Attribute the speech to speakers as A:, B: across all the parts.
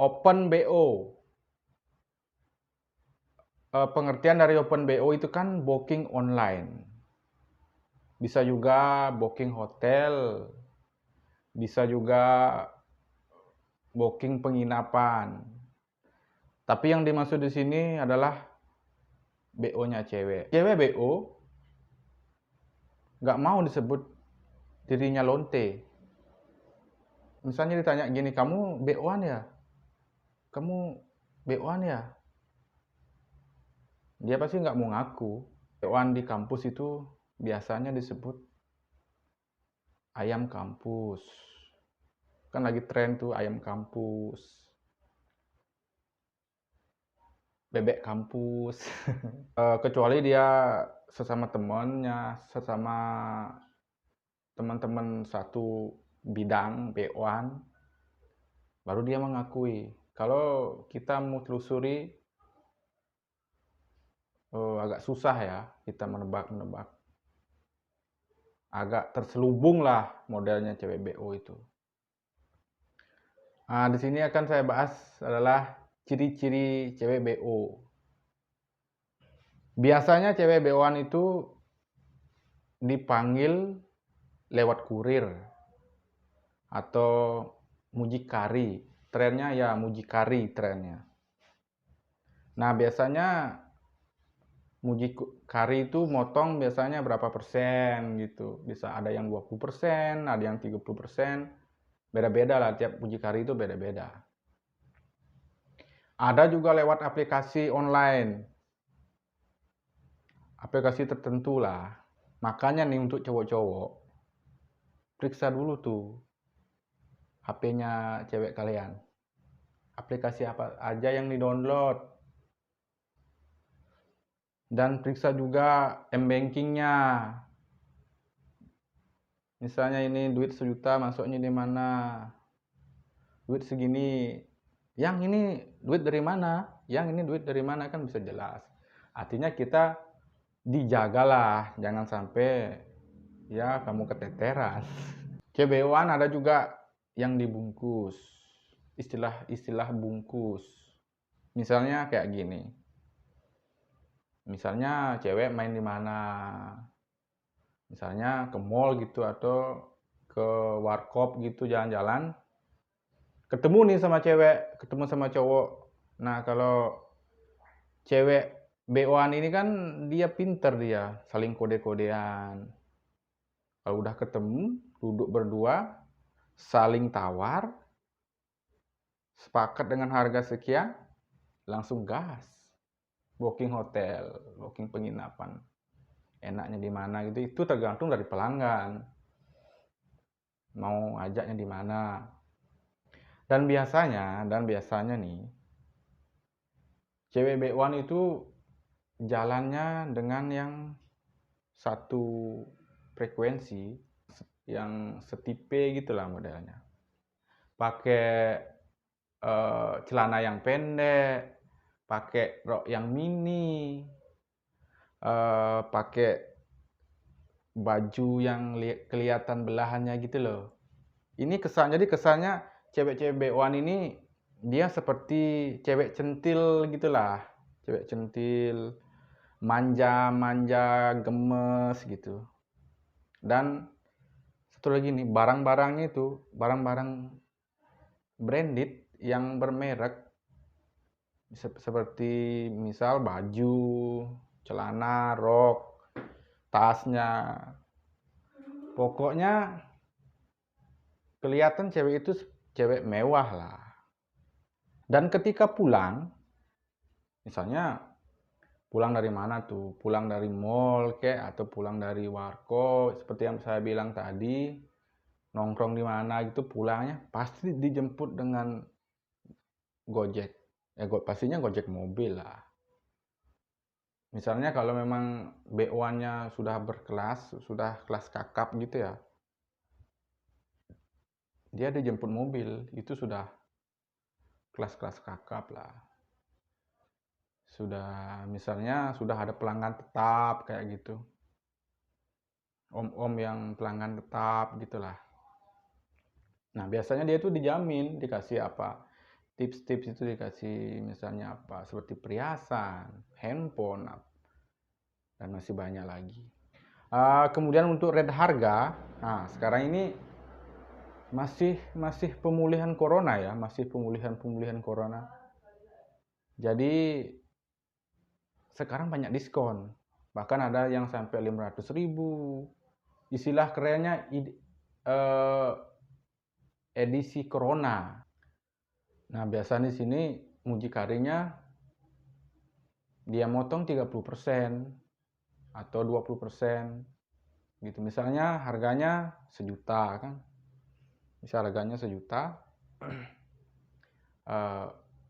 A: Open BO. Pengertian dari Open BO itu kan booking online. Bisa juga booking hotel, bisa juga booking penginapan. Tapi yang dimaksud di sini adalah BO-nya cewek. Cewek BO nggak mau disebut dirinya lonte. Misalnya ditanya gini, kamu BO-an ya? Kamu BO-an ya? Dia pasti nggak mau ngaku. BO-an di kampus itu biasanya disebut ayam kampus. Kan lagi tren tuh ayam kampus, bebek kampus. Kecuali dia sesama temennya, sesama teman-teman satu bidang BO-an, baru dia mengakui. Kalau kita mau telusuri, agak susah ya kita menebak-menebak. Agak terselubung lah modelnya cewek BO itu. Nah, di sini akan saya bahas adalah ciri-ciri cewek BO. Biasanya cewek BO-an itu dipanggil lewat kurir atau mucikari. Trennya ya mucikari trennya. Nah, biasanya mucikari itu motong biasanya berapa persen gitu. Bisa ada yang 20%, ada yang 30%. Beda-beda lah, tiap mucikari itu beda-beda. Ada juga lewat aplikasi online. Aplikasi tertentu lah. Makanya nih untuk cowok-cowok, periksa dulu tuh HP-nya cewek kalian. Aplikasi apa aja yang di-download. Dan periksa juga m-bankingnya. Misalnya ini duit 1 juta masuknya di mana? Duit segini. Yang ini duit dari mana? Yang ini duit dari mana, kan bisa jelas. Artinya kita dijagalah, jangan sampai ya kamu keteteran. CBO-an ada juga yang dibungkus. Istilah-istilah bungkus. Misalnya kayak gini. Misalnya cewek main di mana? Misalnya ke mall gitu atau ke warkop gitu jalan-jalan. Ketemu nih sama cewek, ketemu sama cowok. Nah, kalau cewek BO-an ini kan dia pinter, dia saling kode-kodean. Kalau udah ketemu, duduk berdua, saling tawar, sepakat dengan harga sekian, langsung gas. Booking hotel, booking penginapan. Enaknya di mana gitu, itu tergantung dari pelanggan. Mau ajaknya di mana. Dan biasanya nih, cewek BO-an itu jalannya dengan yang satu frekuensi, yang setipe gitulah modelnya. Pakai celana yang pendek, pakai rok yang mini, pakai baju yang kelihatan belahannya gitu loh. Ini jadi kesannya cewek-cewek BO-an ini dia seperti cewek centil gitulah. Cewek centil, manja-manja, gemes gitu. Dan satu lagi nih, barang-barangnya itu barang-barang branded yang bermerek, seperti misal baju, celana, rok, tasnya. Pokoknya kelihatan cewek itu cewek mewah lah. Dan ketika pulang, misalnya pulang dari mana tuh? Pulang dari mall kayak atau pulang dari warkop, seperti yang saya bilang tadi, nongkrong di mana gitu, pulangnya pasti dijemput dengan Gojek. Ya pastinya Gojek mobil lah. Misalnya kalau memang BO-nya sudah berkelas, sudah kelas kakap gitu ya, dia dijemput mobil, itu sudah kelas-kelas kakap lah. Misalnya sudah ada pelanggan tetap kayak gitu. Om-om yang pelanggan tetap gitulah. Nah, biasanya dia itu dijamin dikasih apa? Tips-tips itu dikasih misalnya apa, seperti perhiasan, handphone, dan masih banyak lagi. Kemudian untuk rate harga, nah sekarang ini masih pemulihan corona ya, masih pemulihan corona. Jadi sekarang banyak diskon, bahkan ada yang sampai 500.000. Istilah kerennya edisi corona. Nah, biasanya di sini mucikarinya dia motong 30% atau 20% gitu. Misalnya harganya 1 juta kan. Misal harganya 1 juta,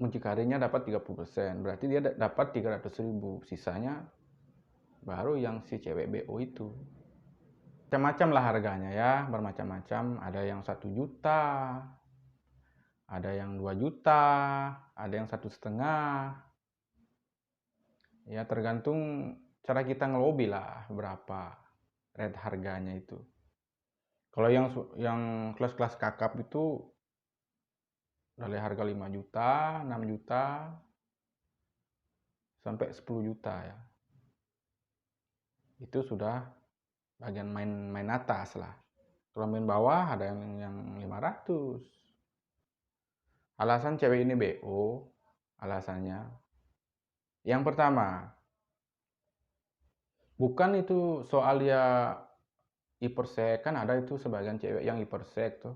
A: mucikarinya dapat 30%, berarti dia dapat 300.000. Sisanya baru yang si cewek BO itu. Macam-macam lah harganya ya, bermacam-macam. Ada yang 1 juta, ada yang 2 juta, ada yang 1,5. Ya tergantung cara kita ngelobi lah berapa rate harganya itu. Kalau yang kelas-kelas kakap itu dari harga 5 juta, 6 juta, sampai 10 juta ya. Itu sudah bagian main atas lah. Kalau main bawah ada yang 500. Alasan cewek ini BO, alasannya yang pertama, bukan itu soal dia hiperseks, kan ada itu sebagian cewek yang hiperseks tuh,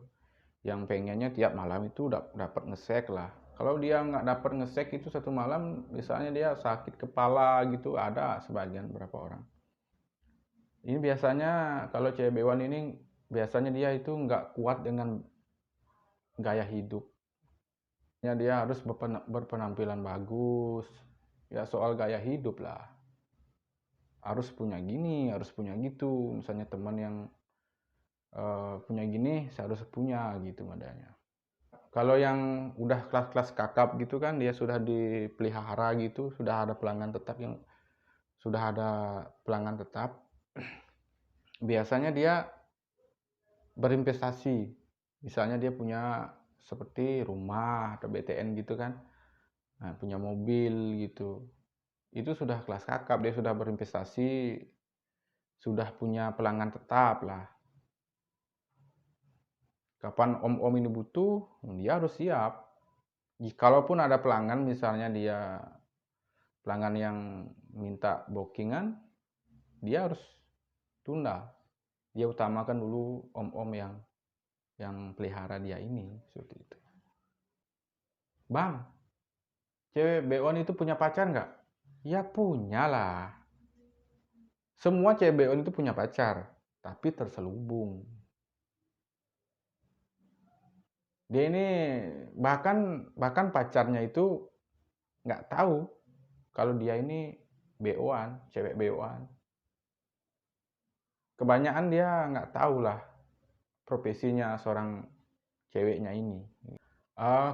A: yang pengennya tiap malam itu dapat ngesek lah. Kalau dia nggak dapat ngesek itu satu malam, misalnya dia sakit kepala gitu, ada sebagian berapa orang. Ini biasanya kalau cewek bewan ini biasanya dia itu nggak kuat dengan gaya hidup. Dia harus berpenampilan bagus. Ya soal gaya hidup lah. Harus punya gini, harus punya gitu. Misalnya teman yang punya gini, saya harus punya gitu modalnya. Kalau yang udah kelas-kelas kakap gitu kan, dia sudah dipelihara gitu, sudah ada pelanggan tetap biasanya dia berinvestasi. Misalnya dia punya seperti rumah atau BTN gitu kan, nah, punya mobil gitu. Itu sudah kelas kakap, dia sudah berinvestasi, sudah punya pelanggan tetap lah. Kapan om-om ini butuh, dia harus siap. Kalaupun ada pelanggan, misalnya dia pelanggan yang minta bookingan, dia harus tunda. Dia utamakan dulu om-om yang pelihara dia ini, seperti itu. Bang, cewek beon itu punya pacar nggak? Ya punya lah. Semua cewek beon itu punya pacar, tapi terselubung. Dia ini bahkan pacarnya itu nggak tahu kalau dia ini beoan, cewek beoan. Kebanyakan dia nggak tahu lah profesinya seorang ceweknya ini.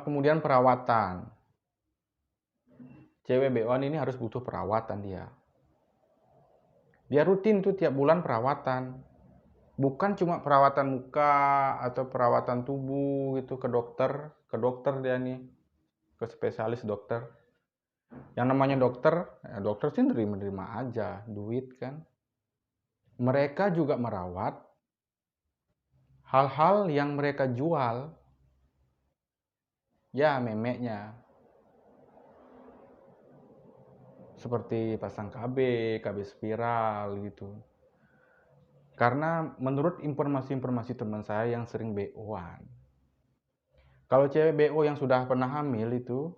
A: Kemudian perawatan. Cewek beoan ini harus butuh perawatan dia. Dia rutin tuh tiap bulan perawatan. Bukan cuma perawatan muka atau perawatan tubuh gitu ke dokter dia nih, ke spesialis dokter. Yang namanya dokter, ya dokter sih nerima aja duit kan. Mereka juga merawat hal-hal yang mereka jual, ya memeknya. Seperti pasang KB spiral gitu. Karena menurut informasi-informasi teman saya yang sering BO-an, kalau cewek BO yang sudah pernah hamil itu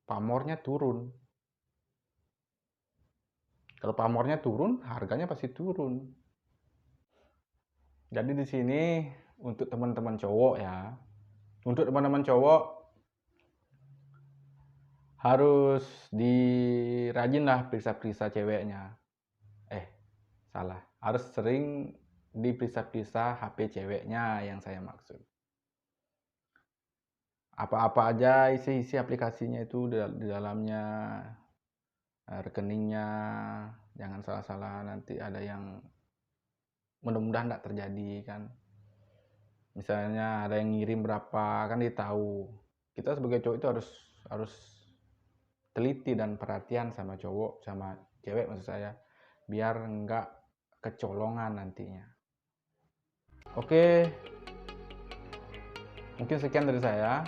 A: pamornya turun. Kalau pamornya turun, harganya pasti turun. Jadi di sini untuk teman-teman cowok ya, untuk teman-teman cowok harus dirajin lah periksa-periksa ceweknya. Salah. Harus sering diperiksa-periksa HP ceweknya yang saya maksud. Apa-apa aja isi aplikasinya itu di dalamnya, rekeningnya, jangan salah-salah nanti ada yang mudah-mudahan tidak terjadi kan. Misalnya ada yang ngirim berapa kan dia tahu. kita sebagai cowok itu harus teliti dan perhatian sama cowok, sama cewek maksud saya, biar nggak kecolongan nantinya. Oke, mungkin sekian dari saya.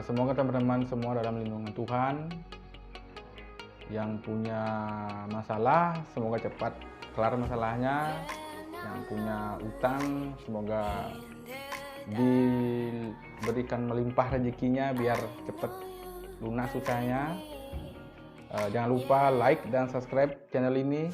A: Semoga teman-teman semua dalam lindungan Tuhan. Yang punya masalah semoga cepat kelar masalahnya. Yang punya utang semoga diberikan melimpah rezekinya biar cepat lunas usahanya. Jangan lupa like dan subscribe channel ini